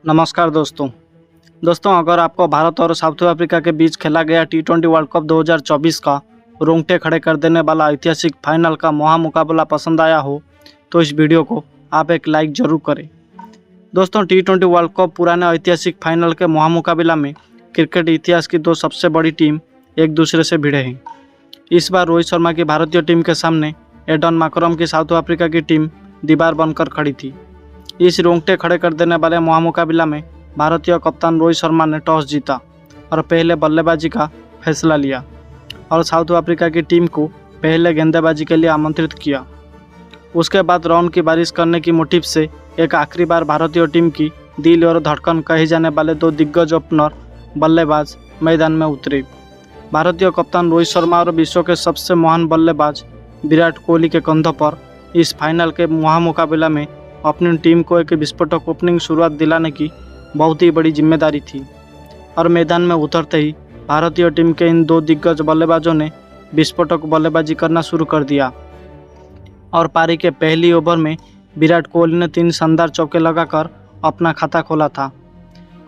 नमस्कार दोस्तों अगर आपको भारत और साउथ अफ्रीका के बीच खेला गया T20 वर्ल्ड कप 2024 का रोंगटे खड़े कर देने वाला ऐतिहासिक फाइनल का महामुकाबला पसंद आया हो तो इस वीडियो को आप एक लाइक जरूर करें। दोस्तों T20 वर्ल्ड कप पुराने ऐतिहासिक फाइनल के महामुकाबला में क्रिकेट इतिहास की दो सबसे बड़ी टीम एक दूसरे से भिड़े हैं। इस बार रोहित शर्मा की भारतीय टीम के सामने एडन माकरम की साउथ अफ्रीका की टीम दीवार बनकर खड़ी थी। इस रोंगटे खड़े कर देने वाले महामुकाबला में भारतीय कप्तान रोहित शर्मा ने टॉस जीता और पहले बल्लेबाजी का फैसला लिया और साउथ अफ्रीका की टीम को पहले गेंदबाजी के लिए आमंत्रित किया। उसके बाद रन की बारिश करने की मोटिव से एक आखिरी बार भारतीय टीम की दिल और धड़कन कहे जाने वाले दो दिग्गज ओपनर बल्लेबाज मैदान में उतरे। भारतीय कप्तान रोहित शर्मा और विश्व के सबसे महान बल्लेबाज विराट कोहली के कंधों पर इस फाइनल के महामुकाबला में अपनी टीम को एक विस्फोटक ओपनिंग शुरुआत दिलाने की बहुत ही बड़ी जिम्मेदारी थी और मैदान में उतरते ही भारतीय टीम के इन दो दिग्गज बल्लेबाजों ने विस्फोटक बल्लेबाजी करना शुरू कर दिया और पारी के पहली ओवर में विराट कोहली ने 3 शानदार चौके लगाकर अपना खाता खोला था।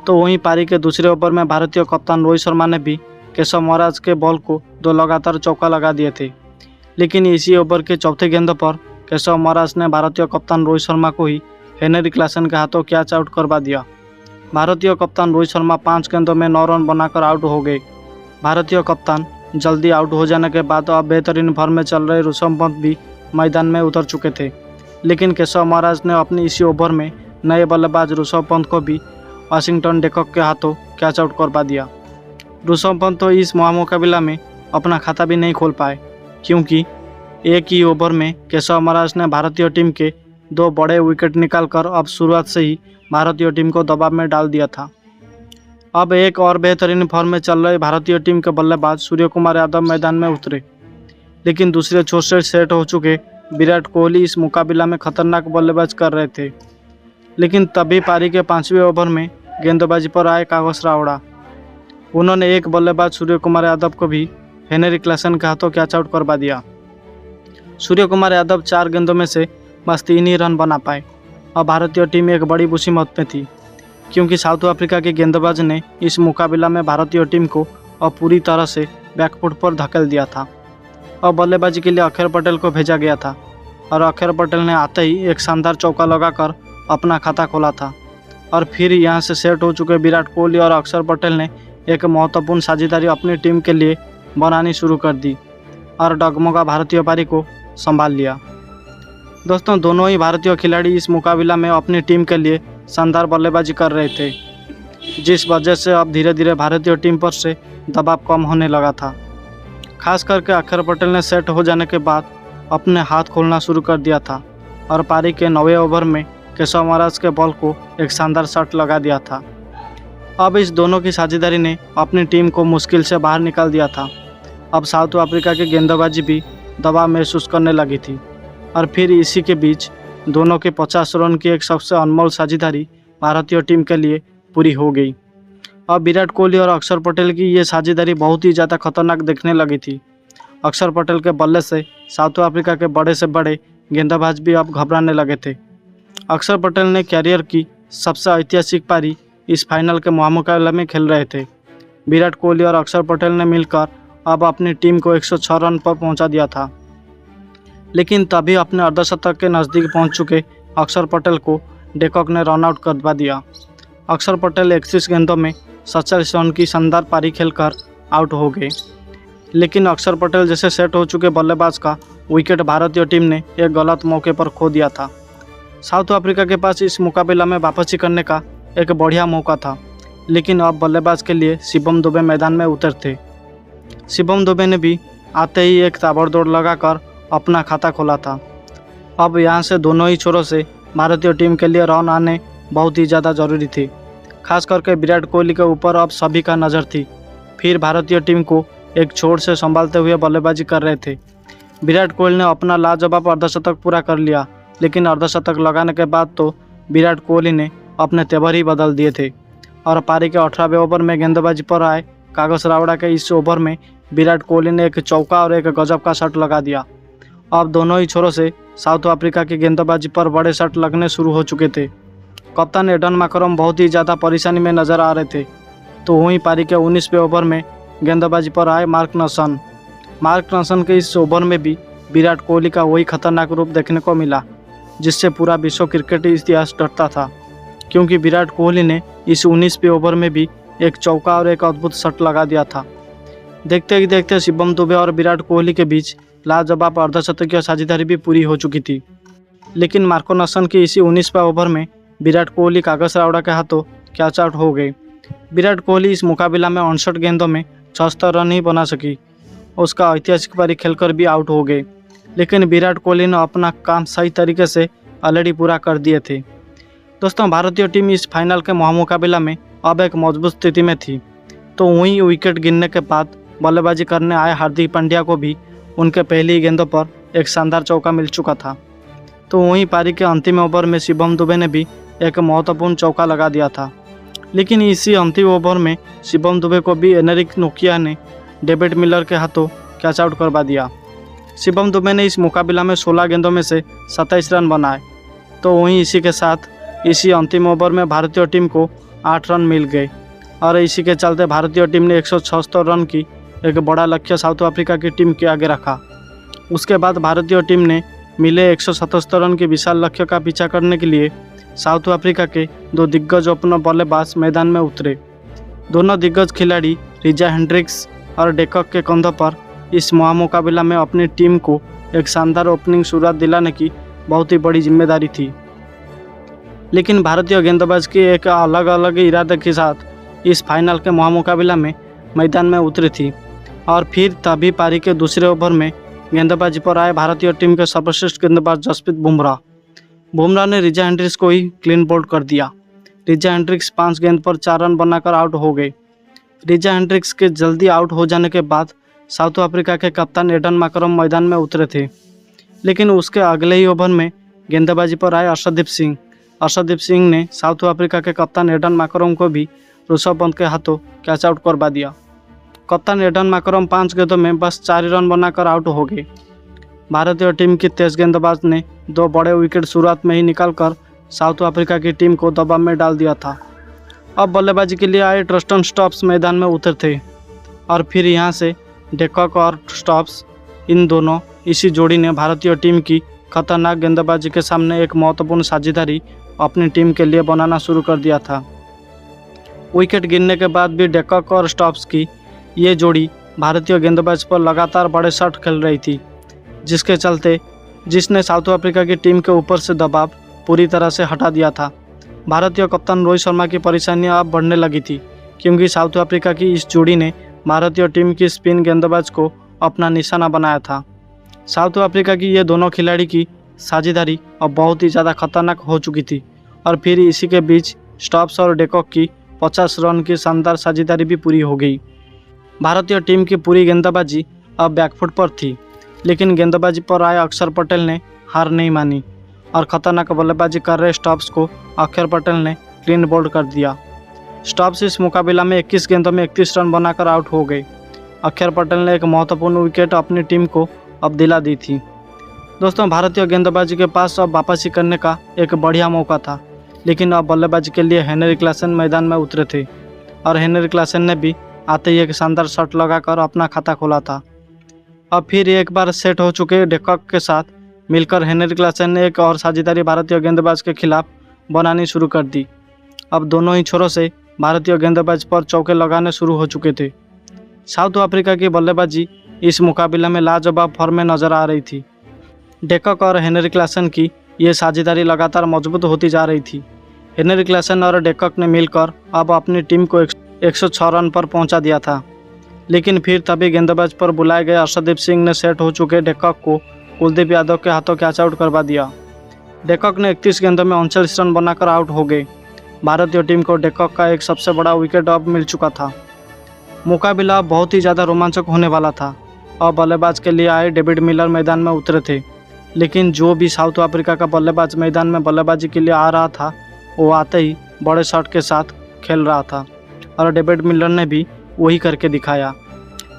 तो वहीं पारी के दूसरे ओवर में भारतीय कप्तान रोहित शर्मा ने भी केशव महाराज के बॉल को 2 लगातार चौका लगा दिए थे, लेकिन इसी ओवर के चौथे गेंद पर केशव महाराज ने भारतीय कप्तान रोहित शर्मा को ही हेनरी क्लासन के हाथों कैच आउट करवा दिया। भारतीय कप्तान रोहित शर्मा 5 गेंदों में 9 रन बनाकर आउट हो गए। भारतीय कप्तान जल्दी आउट हो जाने के बाद अब बेहतरीन फॉर्म में चल रहे ऋषभ पंत भी मैदान में उतर चुके थे, लेकिन केशव महाराज ने अपनी इसी ओवर में नए बल्लेबाज ऋषभ पंत को भी वाशिंगटन डेकॉक के हाथों कैच आउट करवा दिया। ऋषभ पंत तो इस महामुकाबला में अपना खाता भी नहीं खोल पाए, क्योंकि एक ही ओवर में केशव महाराज ने भारतीय टीम के 2 बड़े विकेट निकालकर अब शुरुआत से ही भारतीय टीम को दबाव में डाल दिया था। अब एक और बेहतरीन फॉर्म में चल रहे भारतीय टीम के बल्लेबाज सूर्यकुमार यादव मैदान में उतरे, लेकिन दूसरे छोर से सेट हो चुके विराट कोहली इस मुकाबला में खतरनाक बल्लेबाज कर रहे थे। लेकिन तभी पारी के 5वें ओवर में गेंदबाजी पर आए कागज रावड़ा। उन्होंने एक बल्लेबाज सूर्यकुमार यादव को भी हेनरी क्लासन के हाथों कैच आउट करवा दिया। सूर्यकुमार यादव 4 गेंदों में से बस 3 ही रन बना पाए और भारतीय टीम एक बड़ी मुसीबत में थी, क्योंकि साउथ अफ्रीका के गेंदबाज ने इस मुकाबला में भारतीय टीम को अब पूरी तरह से बैकफुट पर धकेल दिया था और बल्लेबाजी के लिए अक्षर पटेल को भेजा गया था और अक्षर पटेल ने आते ही एक शानदार चौका लगाकर अपना खाता खोला था। और फिर यहाँ से सेट हो चुके विराट कोहली और अक्षर पटेल ने एक महत्वपूर्ण साझेदारी अपनी टीम के लिए बनानी शुरू कर दी और डगमगा भारतीय पारी को संभाल लिया। दोस्तों दोनों ही भारतीय खिलाड़ी इस मुकाबला में अपनी टीम के लिए शानदार बल्लेबाजी कर रहे थे, जिस वजह से अब धीरे धीरे भारतीय टीम पर से दबाव कम होने लगा था। खास करके अक्षर पटेल ने सेट हो जाने के बाद अपने हाथ खोलना शुरू कर दिया था और पारी के 9वें ओवर में केशव महाराज के बॉल को एक शानदार शॉट लगा दिया था। अब इस दोनों की साझेदारी ने अपनी टीम को मुश्किल से बाहर निकाल दिया था। अब साउथ अफ्रीका की गेंदबाजी भी दबाव महसूस करने लगी थी और फिर इसी के बीच दोनों के 50 रन की एक सबसे अनमोल साझेदारी भारतीय टीम के लिए पूरी हो गई। अब विराट कोहली और अक्षर पटेल की ये साझेदारी बहुत ही ज़्यादा खतरनाक दिखने लगी थी। अक्षर पटेल के बल्ले से साउथ अफ्रीका के बड़े से बड़े गेंदबाज भी अब घबराने लगे थे। अक्षर पटेल ने कैरियर की सबसे ऐतिहासिक पारी इस फाइनल के महामुकाबला में खेल रहे थे। विराट कोहली और अक्षर पटेल ने मिलकर अब अपनी टीम को 106 रन पर पहुंचा दिया था, लेकिन तभी अपने अर्धशतक के नज़दीक पहुंच चुके अक्षर पटेल को डेकॉक ने रन आउट करवा दिया। अक्षर पटेल 31 गेंदों में 47 रन की शानदार पारी खेलकर आउट हो गए, लेकिन अक्षर पटेल जैसे सेट हो चुके बल्लेबाज का विकेट भारतीय टीम ने एक गलत मौके पर खो दिया था। साउथ अफ्रीका के पास इस मुकाबला में वापसी करने का एक बढ़िया मौका था, लेकिन अब बल्लेबाज के लिए शिवम दुबे मैदान में उतरते। शिवम दुबे ने भी आते ही एक ताबड़तोड़ लगाकर अपना खाता खोला था। अब यहाँ से दोनों ही छोरों से भारतीय टीम के लिए रन आने बहुत ही ज़्यादा ज़रूरी थी। खास करके विराट कोहली के ऊपर अब सभी का नज़र थी। फिर भारतीय टीम को एक छोर से संभालते हुए बल्लेबाजी कर रहे थे। विराट कोहली ने अपना लाजवाब अर्धशतक पूरा कर लिया, लेकिन अर्धशतक लगाने के बाद तो विराट कोहली ने अपने तेवर ही बदल दिए थे और पारी के 18वें ओवर में गेंदबाजी पर आए कागज रावड़ा के इस ओवर में विराट कोहली ने एक चौका और एक गजब का शॉट लगा दिया। अब दोनों ही छोरों से साउथ अफ्रीका की गेंदबाजी पर बड़े शॉट लगने शुरू हो चुके थे कप्तान एडन माकरम बहुत ही ज़्यादा परेशानी में नजर आ रहे थे। तो वहीं पारी के 19वें ओवर में गेंदबाजी पर आए मार्क नसन के इस ओवर में भी विराट कोहली का वही खतरनाक रूप देखने को मिला जिससे पूरा विश्व क्रिकेट इतिहास डरता था, क्योंकि विराट कोहली ने इस 19वें ओवर में भी एक चौका और एक अद्भुत शॉट लगा दिया था। देखते ही देखते शिवम दुबे और विराट कोहली के बीच लाजवाब अर्धशतकीय साझेदारी भी पूरी हो चुकी थी। लेकिन मार्को नसन की इसी 19वें ओवर में विराट कोहली कागज राउड़ा के हाथों कैच आउट हो गए। विराट कोहली इस मुकाबला में 59 गेंदों में 76 रन ही बना सकी। उसका ऐतिहासिक पारी खेलकर भी आउट हो गए, लेकिन विराट कोहली ने अपना काम सही तरीके से ऑलरेडी पूरा कर दिए थे। दोस्तों, भारतीय टीम इस फाइनल के महामुकाबला में अब एक मजबूत स्थिति में थी। तो वहीं विकेट गिरने के बाद बल्लेबाजी करने आए हार्दिक पांड्या को भी उनके पहली गेंदों पर एक शानदार चौका मिल चुका था। तो वहीं पारी के अंतिम ओवर में शिवम दुबे ने भी एक महत्वपूर्ण चौका लगा दिया था। लेकिन इसी अंतिम ओवर में शिवम दुबे को भी एनरिक नोकिया ने डेविड मिलर के हाथों कैच आउट करवा दिया। शिवम दुबे ने इस मुकाबला में 16 गेंदों में से 27 रन बनाए। तो वहीं इसी के साथ इसी अंतिम ओवर में भारतीय टीम को 8 रन मिल गए और इसी के चलते भारतीय टीम ने 176 रन की एक बड़ा लक्ष्य साउथ अफ्रीका की टीम के आगे रखा। उसके बाद भारतीय टीम ने मिले 177 रन के विशाल लक्ष्य का पीछा करने के लिए साउथ अफ्रीका के 2 दिग्गज ओपनर बल्लेबाज मैदान में उतरे। दोनों दिग्गज खिलाड़ी रिचा हेंड्रिक्स और डेकॉक के कंधों पर इस महामुकाबला में अपनी टीम को एक शानदार ओपनिंग शुरुआत दिलाने की बहुत ही बड़ी जिम्मेदारी थी। लेकिन भारतीय गेंदबाज के एक अलग अलग इरादे के साथ इस फाइनल के महामुकाबला में मैदान में उतरी थी और फिर तभी पारी के दूसरे ओवर में गेंदबाजी पर आए भारतीय टीम के सर्वश्रेष्ठ गेंदबाज जसप्रीत बुमराह ने रिचा हेंड्रिक्स को ही क्लीन बोल्ड कर दिया। रिचा हेंड्रिक्स 5 गेंद पर 4 रन बनाकर आउट हो गए। रिचा हेंड्रिक्स के जल्दी आउट हो जाने के बाद साउथ अफ्रीका के कप्तान एडन माकरम मैदान में उतरे थे, लेकिन उसके अगले ही ओवर में गेंदबाजी पर आए अर्शदीप सिंह ने साउथ अफ्रीका के कप्तान एडन माकरम को भी ऋषभ पंत के हाथों कैच आउट करवा दिया। कप्तान एडन माकरम 5 गेंदों में बस 4 रन बनाकर आउट हो गए। भारतीय टीम की तेज गेंदबाज ने 2 बड़े विकेट शुरुआत में ही निकालकर साउथ अफ्रीका की टीम को दबाव में डाल दिया था। अब बल्लेबाजी के लिए आए ट्रस्टन स्टॉप्स मैदान में उतरे थे और फिर यहां से डेकॉक और स्टॉप्स, इन दोनों इसी जोड़ी ने भारतीय टीम की खतरनाक गेंदबाजी के सामने एक महत्वपूर्ण साझेदारी अपनी टीम के लिए बनाना शुरू कर दिया था। विकेट गिरने के बाद भी डेकॉक और स्टॉप्स की ये जोड़ी भारतीय गेंदबाज पर लगातार बड़े शॉट खेल रही थी, जिसने साउथ अफ्रीका की टीम के ऊपर से दबाव पूरी तरह से हटा दिया था। भारतीय कप्तान रोहित शर्मा की परेशानियां अब बढ़ने लगी थी, क्योंकि साउथ अफ्रीका की इस जोड़ी ने भारतीय टीम की स्पिन गेंदबाज को अपना निशाना बनाया था। साउथ अफ्रीका की ये दोनों खिलाड़ी की साझेदारी अब बहुत ही ज़्यादा खतरनाक हो चुकी थी और फिर इसी के बीच स्टॉप्स और डेकॉक की 50 रन की शानदार साझेदारी भी पूरी हो गई। भारतीय टीम की पूरी गेंदबाजी अब बैकफुट पर थी, लेकिन गेंदबाजी पर आए अक्षर पटेल ने हार नहीं मानी और खतरनाक बल्लेबाजी कर रहे स्टॉप्स को अक्षर पटेल ने क्लीन बोल्ड कर दिया। स्टॉप्स इस मुकाबला में 21 गेंदों में 31 रन बनाकर आउट हो गए। अक्षर पटेल ने एक महत्वपूर्ण विकेट अपनी टीम को अब दिला दी थी। दोस्तों, भारतीय गेंदबाजी के पास अब वापसी करने का एक बढ़िया मौका था, लेकिन अब बल्लेबाजी के लिए हेनरी क्लासन मैदान में उतरे थे और हेनरी क्लासन ने भी आते ही एक शानदार शॉट लगाकर अपना खाता खोला था। अब फिर एक बार सेट हो चुके डेकॉक के साथ मिलकर हेनरी क्लासन ने एक और साझेदारी भारतीय गेंदबाज के खिलाफ बनानी शुरू कर दी। अब दोनों ही छोरों से भारतीय गेंदबाज पर चौके लगाने शुरू हो चुके थे। साउथ अफ्रीका की बल्लेबाजी इस मुकाबले में लाजवाब फॉर्म में नजर आ रही थी। डेकॉक और हेनरी क्लासन की ये साझेदारी लगातार मजबूत होती जा रही थी। हेनरी क्लासन और डेकॉक ने मिलकर अब अपनी टीम को 106 रन पर पहुंचा दिया था, लेकिन फिर तभी गेंदबाज पर बुलाए गए अर्शदीप सिंह ने सेट हो चुके डेकॉक को कुलदीप यादव के हाथों कैच आउट करवा दिया। डेकॉक ने 31 गेंदों में 39 रन बनाकर आउट हो गए। भारतीय टीम को डेकॉक का एक सबसे बड़ा विकेट अब मिल चुका था। मुकाबला बहुत ही ज़्यादा रोमांचक होने वाला था और बल्लेबाज के लिए आए डेविड मिलर मैदान में उतरे थे, लेकिन जो भी साउथ अफ्रीका का बल्लेबाज मैदान में बल्लेबाजी के लिए आ रहा था वो आते ही बड़े शॉट के साथ खेल रहा था और डेविड मिलर ने भी वही करके दिखाया।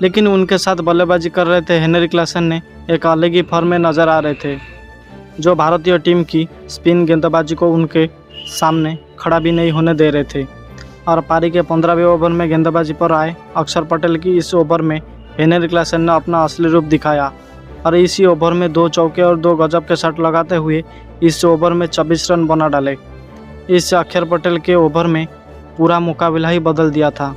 लेकिन उनके साथ बल्लेबाजी कर रहे थे हेनरी क्लासन ने एक अलग ही फॉर्म में नज़र आ रहे थे, जो भारतीय टीम की स्पिन गेंदबाजी को उनके सामने खड़ा भी नहीं होने दे रहे थे। और पारी के 15वें ओवर में गेंदबाजी पर आए अक्षर पटेल की इस ओवर में हेनरी क्लासन ने अपना असली रूप दिखाया और इसी ओवर में 2 चौके और 2 गजब के शॉट लगाते हुए इस ओवर में 24 रन बना डाले। इस अक्षर पटेल के ओवर में पूरा मुकाबला ही बदल दिया था।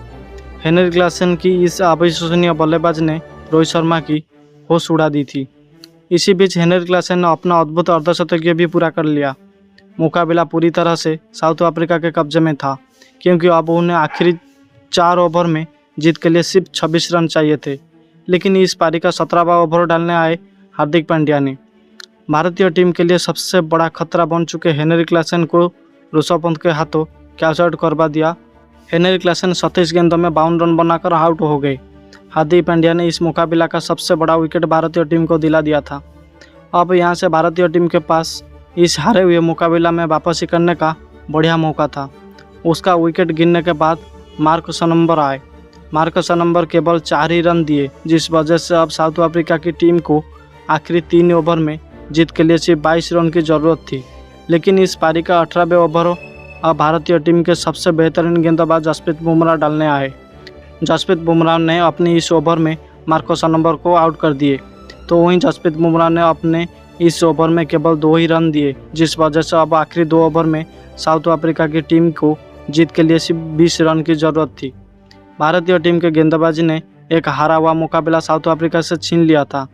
हेनरी क्लासन की इस अविश्वसनीय बल्लेबाज ने रोहित शर्मा की होश उड़ा दी थी। इसी बीच हेनरी क्लासन ने अपना अद्भुत अर्धशतकीय भी पूरा कर लिया। मुकाबला पूरी तरह से साउथ अफ्रीका के कब्जे में था, क्योंकि अब उन्हें आखिरी 4 ओवर में जीत के लिए सिर्फ 26 रन चाहिए थे। लेकिन इस पारी का 17वां ओवर डालने आए हार्दिक पांड्या ने भारतीय टीम के लिए सबसे बड़ा खतरा बन चुके हेनरी क्लासन को ऋषभ पंत के हाथों कैच आउट करवा दिया। हेनरी क्लासन 27 गेंदों में 52 रन बनाकर आउट हो गए। हार्दिक पांड्या ने इस मुकाबला का सबसे बड़ा विकेट भारतीय टीम को दिला दिया था। अब यहां से भारतीय टीम के पास इस हारे हुए मुकाबला में वापसी करने का बढ़िया मौका था। उसका विकेट गिरने के बाद मार्कस नंबर आए। मार्कस नंबर केवल 4 ही रन दिए, जिस वजह से अब साउथ अफ्रीका की टीम को आखिरी 3 ओवर में जीत के लिए सिर्फ 22 रन की ज़रूरत थी। लेकिन इस पारी का 18वें ओवर अब भारतीय टीम के सबसे बेहतरीन गेंदबाज जसप्रीत बुमराह डालने आए। जसप्रीत बुमराह ने अपने इस ओवर में मार्कस नंबर को आउट कर दिए, तो वहीं जसप्रीत बुमराह ने अपने इस ओवर में केवल 2 ही रन दिए, जिस वजह से अब आखिरी 2 ओवर में साउथ अफ्रीका की टीम को जीत के लिए सिर्फ 20 रन की ज़रूरत थी। भारतीय टीम के गेंदबाजी ने एक हारा हुआ मुकाबला साउथ अफ्रीका से छीन लिया था।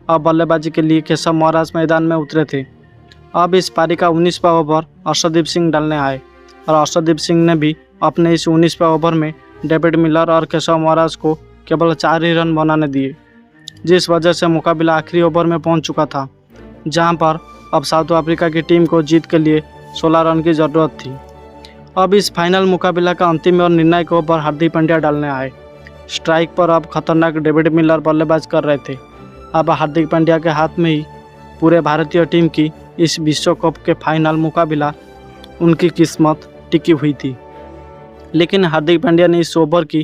अब बल्लेबाजी के लिए केशव महाराज मैदान में उतरे थे। अब इस पारी का 19वां ओवर अर्शदीप सिंह डालने आए और अर्शदीप सिंह ने भी अपने इस 19वें ओवर में डेविड मिलर और केशव महाराज को केवल 4 ही रन बनाने दिए, जिस वजह से मुकाबला आखिरी ओवर में पहुंच चुका था, जहां पर अब साउथ अफ्रीका की टीम को जीत के लिए 16 रन की ज़रूरत थी। अब इस फाइनल मुकाबला का अंतिम और निर्णायक ओवर हार्दिक पांड्या डालने आए। स्ट्राइक पर अब खतरनाक डेविड मिलर बल्लेबाज कर रहे थे। अब हार्दिक पांड्या के हाथ में ही पूरे भारतीय टीम की इस विश्व कप के फाइनल मुकाबला उनकी किस्मत टिकी हुई थी। लेकिन हार्दिक पांड्या ने इस ओवर की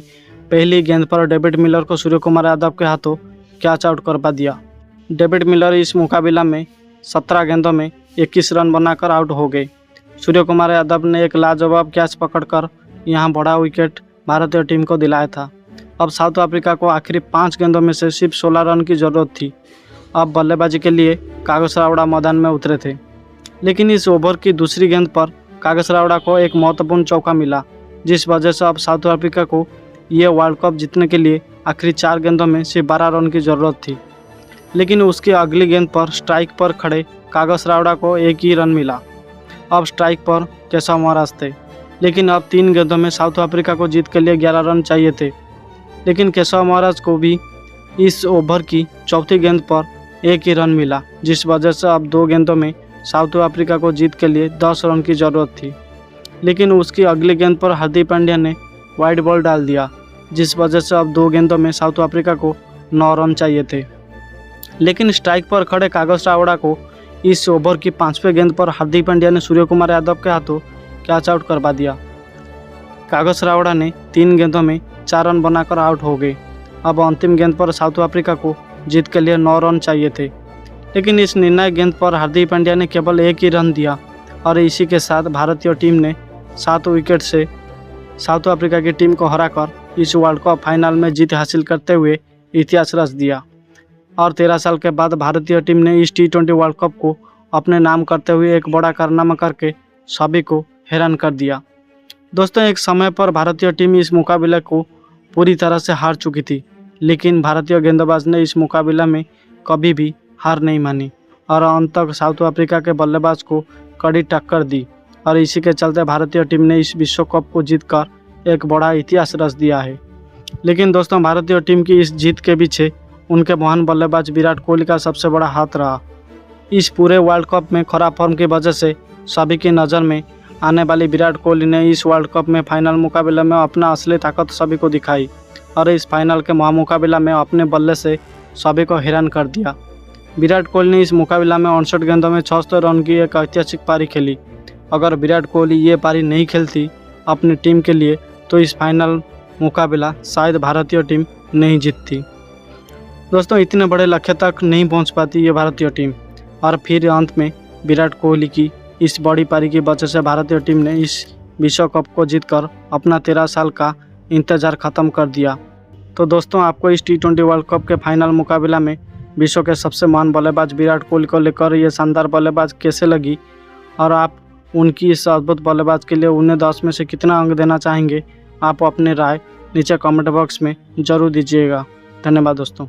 पहली गेंद पर डेविड मिलर को सूर्य कुमार यादव के हाथों कैच आउट करवा दिया। डेविड मिलर इस मुकाबला में 17 गेंदों में 21 रन बनाकर आउट हो गए। सूर्य कुमार यादव ने एक लाजवाब कैच पकड़कर यहां बड़ा विकेट भारतीय टीम को दिलाया था। अब साउथ अफ्रीका को आखिरी 5 गेंदों में से सिर्फ 16 रन की ज़रूरत थी। अब बल्लेबाजी के लिए कागिस रावड़ा मैदान में उतरे थे, लेकिन इस ओवर की दूसरी गेंद पर कागिस रावड़ा को एक महत्वपूर्ण चौका मिला, जिस वजह से अब साउथ अफ्रीका को ये वर्ल्ड कप जीतने के लिए आखिरी 4 गेंदों में सिर्फ 12 रन की ज़रूरत थी। लेकिन उसकी अगली गेंद पर स्ट्राइक पर खड़े कागिस रावड़ा को 1 ही रन मिला। अब स्ट्राइक पर केशव महाराज थे, लेकिन अब 3 गेंदों में साउथ अफ्रीका को जीत के लिए 11 रन चाहिए थे। लेकिन केशव महाराज को भी इस ओवर की चौथी गेंद पर 1 ही रन मिला, जिस वजह से अब 2 गेंदों में साउथ अफ्रीका को जीत के लिए 10 रन की ज़रूरत थी। लेकिन उसकी अगली गेंद पर हार्दिक पांड्या ने वाइड बॉल डाल दिया, जिस वजह से अब 2 गेंदों में साउथ अफ्रीका को 9 रन चाहिए थे। लेकिन स्ट्राइक पर खड़े कागिस रावड़ा को इस ओवर की 5वें गेंद पर हार्दिक पांड्या ने सूर्य कुमार यादव के हाथों कैच आउट करवा दिया। कागिस रावड़ा ने 3 गेंदों में 4 रन बनाकर आउट हो गए। अब अंतिम गेंद पर साउथ अफ्रीका को जीत के लिए 9 रन चाहिए थे, लेकिन इस निर्णायक गेंद पर हार्दिक पांड्या ने केवल 1 ही रन दिया और इसी के साथ भारतीय टीम ने 7 विकेट से साउथ अफ्रीका की टीम को हराकर इस वर्ल्ड कप फाइनल में जीत हासिल करते हुए इतिहास रच दिया। और 13 साल के बाद भारतीय टीम ने इस T20 वर्ल्ड कप को अपने नाम करते हुए एक बड़ा कारनामा करके सभी को हैरान कर दिया। दोस्तों, एक समय पर भारतीय टीम इस मुकाबले को पूरी तरह से हार चुकी थी, लेकिन भारतीय गेंदबाज ने इस मुकाबले में कभी भी हार नहीं मानी और अंत तक साउथ अफ्रीका के बल्लेबाज को कड़ी टक्कर दी और इसी के चलते भारतीय टीम ने इस विश्व कप को जीतकर एक बड़ा इतिहास रच दिया है। लेकिन दोस्तों, भारतीय टीम की इस जीत के पीछे उनके महान बल्लेबाज विराट कोहली का सबसे बड़ा हाथ रहा। इस पूरे वर्ल्ड कप में खराब फॉर्म की वजह से सभी की नज़र में आने वाली विराट कोहली ने इस वर्ल्ड कप में फाइनल मुकाबले में अपना असली ताकत सभी को दिखाई और इस फाइनल के महामुकाबला में अपने बल्ले से सभी को हैरान कर दिया। विराट कोहली ने इस मुकाबला में 59 गेंदों में 76 रन की एक ऐतिहासिक पारी खेली। अगर विराट कोहली ये पारी नहीं खेलती अपनी टीम के लिए तो इस फाइनल मुकाबला शायद भारतीय टीम नहीं जीतती। दोस्तों, इतने बड़े लक्ष्य तक नहीं पहुंच पाती ये भारतीय टीम और फिर अंत में विराट कोहली की इस बड़ी पारी की वजह से भारतीय टीम ने इस विश्व कप को जीतकर अपना 13 साल का इंतज़ार ख़त्म कर दिया। तो दोस्तों, आपको इस T20 वर्ल्ड कप के फाइनल मुकाबला में विश्व के सबसे महान बल्लेबाज विराट कोहली को लेकर ये शानदार बल्लेबाज कैसे लगी, और आप उनकी इस अद्भुत बल्लेबाज के लिए उन्हें 10 में से कितना अंक देना चाहेंगे, आप अपनी राय नीचे कमेंट बॉक्स में ज़रूर दीजिएगा। धन्यवाद दोस्तों।